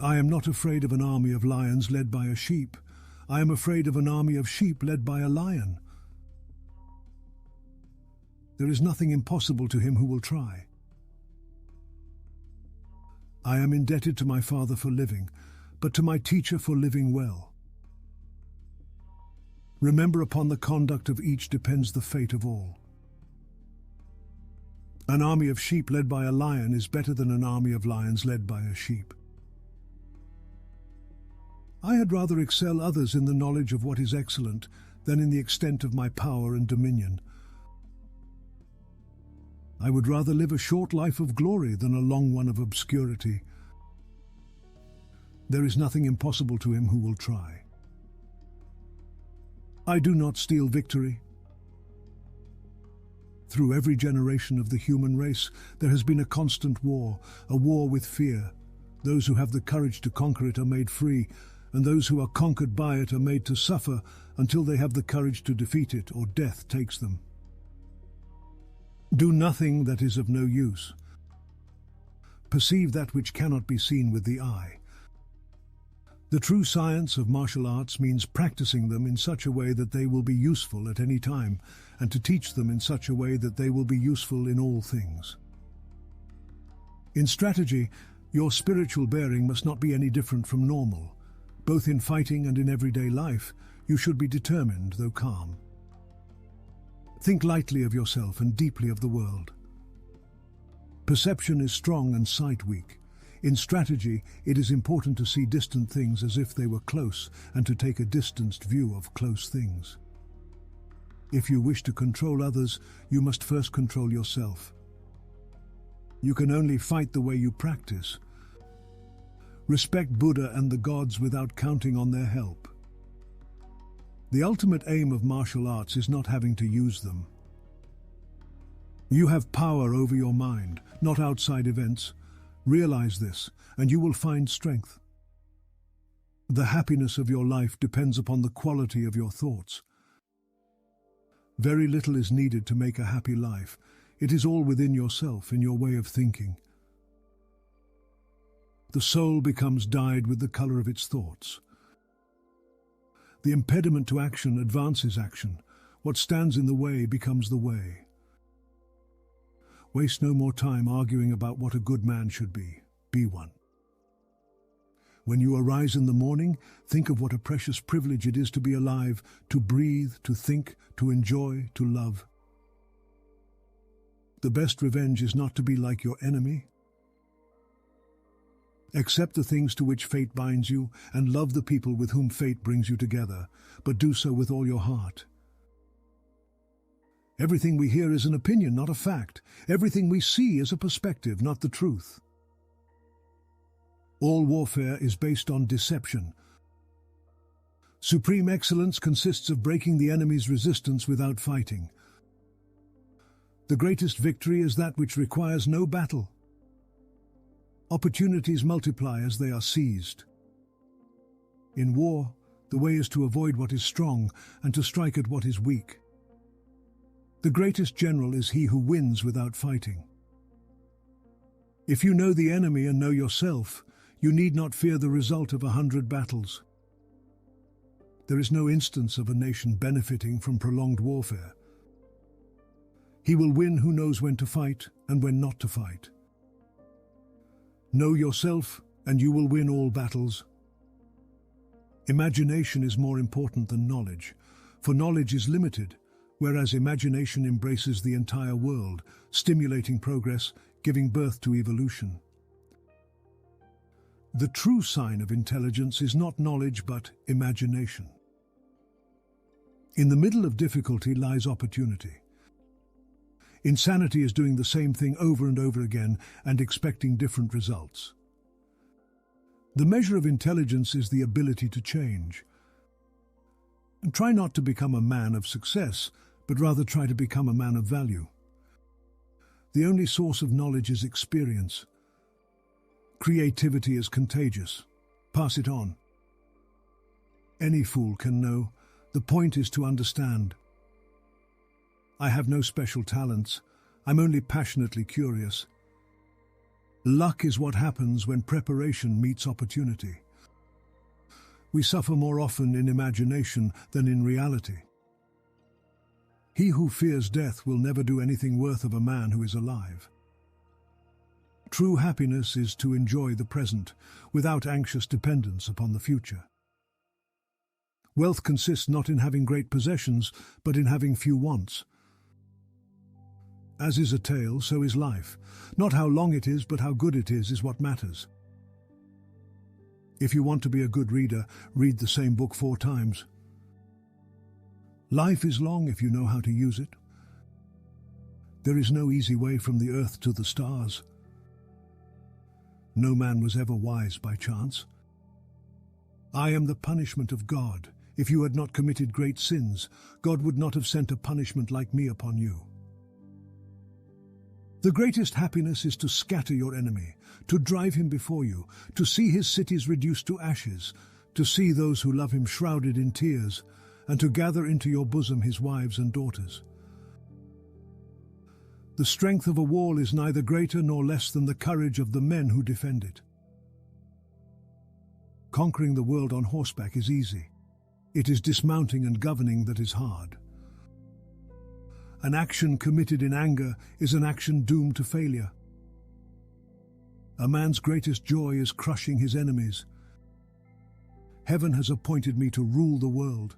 I am not afraid of an army of lions led by a sheep. I am afraid of an army of sheep led by a lion. There is nothing impossible to him who will try. I am indebted to my father for living, but to my teacher for living well. Remember, upon the conduct of each depends the fate of all. An army of sheep led by a lion is better than an army of lions led by a sheep. I had rather excel others in the knowledge of what is excellent than in the extent of my power and dominion. I would rather live a short life of glory than a long one of obscurity. There is nothing impossible to him who will try. I do not steal victory. Through every generation of the human race, there has been a constant war, a war with fear. Those who have the courage to conquer it are made free, and those who are conquered by it are made to suffer until they have the courage to defeat it or death takes them. Do nothing that is of no use. Perceive that which cannot be seen with the eye. The true science of martial arts means practicing them in such a way that they will be useful at any time, and to teach them in such a way that they will be useful in all things. In strategy, your spiritual bearing must not be any different from normal. Both in fighting and in everyday life, you should be determined, though calm. Think lightly of yourself and deeply of the world. Perception is strong and sight weak. In strategy, it is important to see distant things as if they were close and to take a distanced view of close things. If you wish to control others, you must first control yourself. You can only fight the way you practice. Respect Buddha and the gods without counting on their help. The ultimate aim of martial arts is not having to use them. You have power over your mind, not outside events. Realize this, and you will find strength. The happiness of your life depends upon the quality of your thoughts. Very little is needed to make a happy life. It is all within yourself, in your way of thinking. The soul becomes dyed with the color of its thoughts. The impediment to action advances action. What stands in the way becomes the way. Waste no more time arguing about what a good man should be. Be one. When you arise in the morning, think of what a precious privilege it is to be alive, to breathe, to think, to enjoy, to love. The best revenge is not to be like your enemy. Accept the things to which fate binds you, and love the people with whom fate brings you together, but do so with all your heart. Everything we hear is an opinion, not a fact. Everything we see is a perspective, not the truth. All warfare is based on deception. Supreme excellence consists of breaking the enemy's resistance without fighting. The greatest victory is that which requires no battle. Opportunities multiply as they are seized. In war, the way is to avoid what is strong and to strike at what is weak. The greatest general is he who wins without fighting. If you know the enemy and know yourself, you need not fear the result of 100 battles. There is no instance of a nation benefiting from prolonged warfare. He will win who knows when to fight and when not to fight. Know yourself, and you will win all battles. Imagination is more important than knowledge, for knowledge is limited, whereas imagination embraces the entire world, stimulating progress, giving birth to evolution. The true sign of intelligence is not knowledge but imagination. In the middle of difficulty lies opportunity. Insanity is doing the same thing over and over again and expecting different results. The measure of intelligence is the ability to change. Try not to become a man of success, but rather try to become a man of value. The only source of knowledge is experience. Creativity is contagious. Pass it on. Any fool can know. The point is to understand. I have no special talents. I'm only passionately curious. Luck is what happens when preparation meets opportunity. We suffer more often in imagination than in reality. He who fears death will never do anything worth of a man who is alive. True happiness is to enjoy the present, without anxious dependence upon the future. Wealth consists not in having great possessions, but in having few wants. As is a tale, so is life. Not how long it is, but how good it is what matters. If you want to be a good reader, read the same book 4 times. Life is long if you know how to use it. There is no easy way from the earth to the stars. No man was ever wise by chance. I am the punishment of God. If you had not committed great sins, God would not have sent a punishment like me upon you. The greatest happiness is to scatter your enemy, to drive him before you, to see his cities reduced to ashes, to see those who love him shrouded in tears, and to gather into your bosom his wives and daughters. The strength of a wall is neither greater nor less than the courage of the men who defend it. Conquering the world on horseback is easy. It is dismounting and governing that is hard. An action committed in anger is an action doomed to failure. A man's greatest joy is crushing his enemies. Heaven has appointed me to rule the world.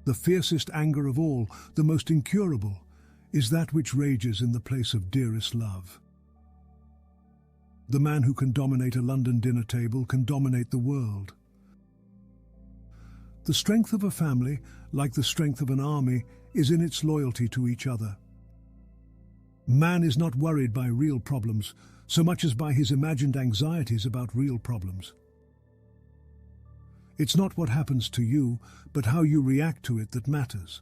The fiercest anger of all, the most incurable, is that which rages in the place of dearest love. The man who can dominate a London dinner table can dominate the world. The strength of a family, like the strength of an army, is in its loyalty to each other. Man is not worried by real problems so much as by his imagined anxieties about real problems. It's not what happens to you, but how you react to it that matters.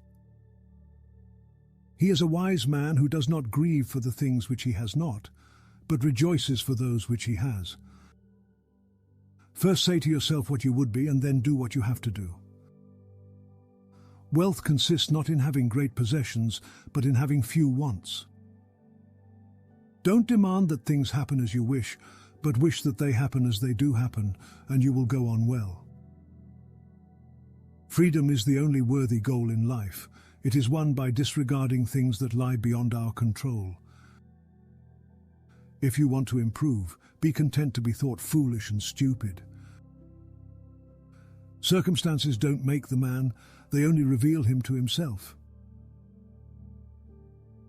He is a wise man who does not grieve for the things which he has not, but rejoices for those which he has. First say to yourself what you would be, and then do what you have to do. Wealth consists not in having great possessions, but in having few wants. Don't demand that things happen as you wish, but wish that they happen as they do happen, and you will go on well. Freedom is the only worthy goal in life. It is won by disregarding things that lie beyond our control. If you want to improve, be content to be thought foolish and stupid. Circumstances don't make the man, they only reveal him to himself.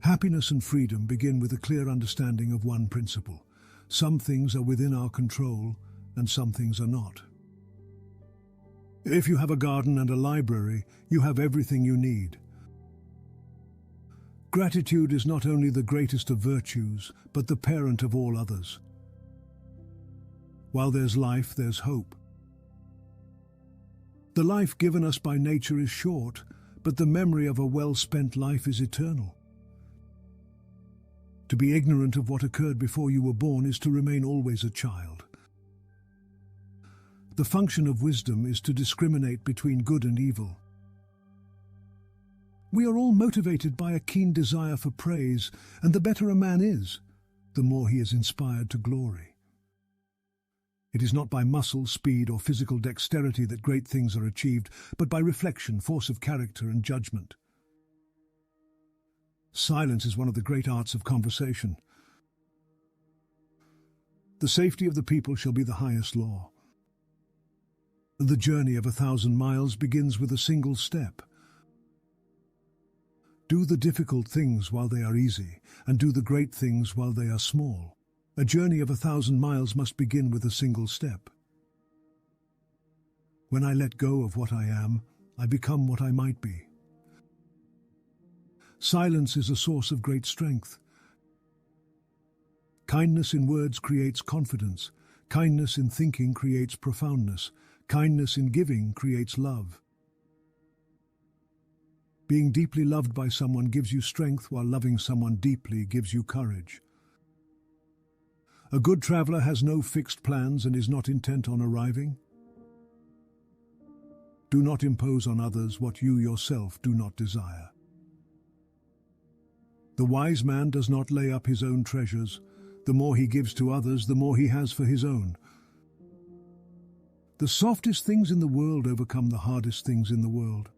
Happiness and freedom begin with a clear understanding of one principle. Some things are within our control, and some things are not. If you have a garden and a library, you have everything you need. Gratitude is not only the greatest of virtues, but the parent of all others. While there's life, there's hope. The life given us by nature is short, but the memory of a well-spent life is eternal. To be ignorant of what occurred before you were born is to remain always a child. The function of wisdom is to discriminate between good and evil. We are all motivated by a keen desire for praise, and the better a man is, the more he is inspired to glory. It is not by muscle, speed, or physical dexterity that great things are achieved, but by reflection, force of character, and judgment. Silence is one of the great arts of conversation. The safety of the people shall be the highest law. The journey of 1,000 miles begins with a single step. Do the difficult things while they are easy, and do the great things while they are small. A journey of 1,000 miles must begin with a single step. When I let go of what I am, I become what I might be. Silence is a source of great strength. Kindness in words creates confidence. Kindness in thinking creates profoundness. Kindness in giving creates love. Being deeply loved by someone gives you strength, while loving someone deeply gives you courage. A good traveler has no fixed plans and is not intent on arriving. Do not impose on others what you yourself do not desire. The wise man does not lay up his own treasures. The more he gives to others, the more he has for his own. The softest things in the world overcome the hardest things in the world.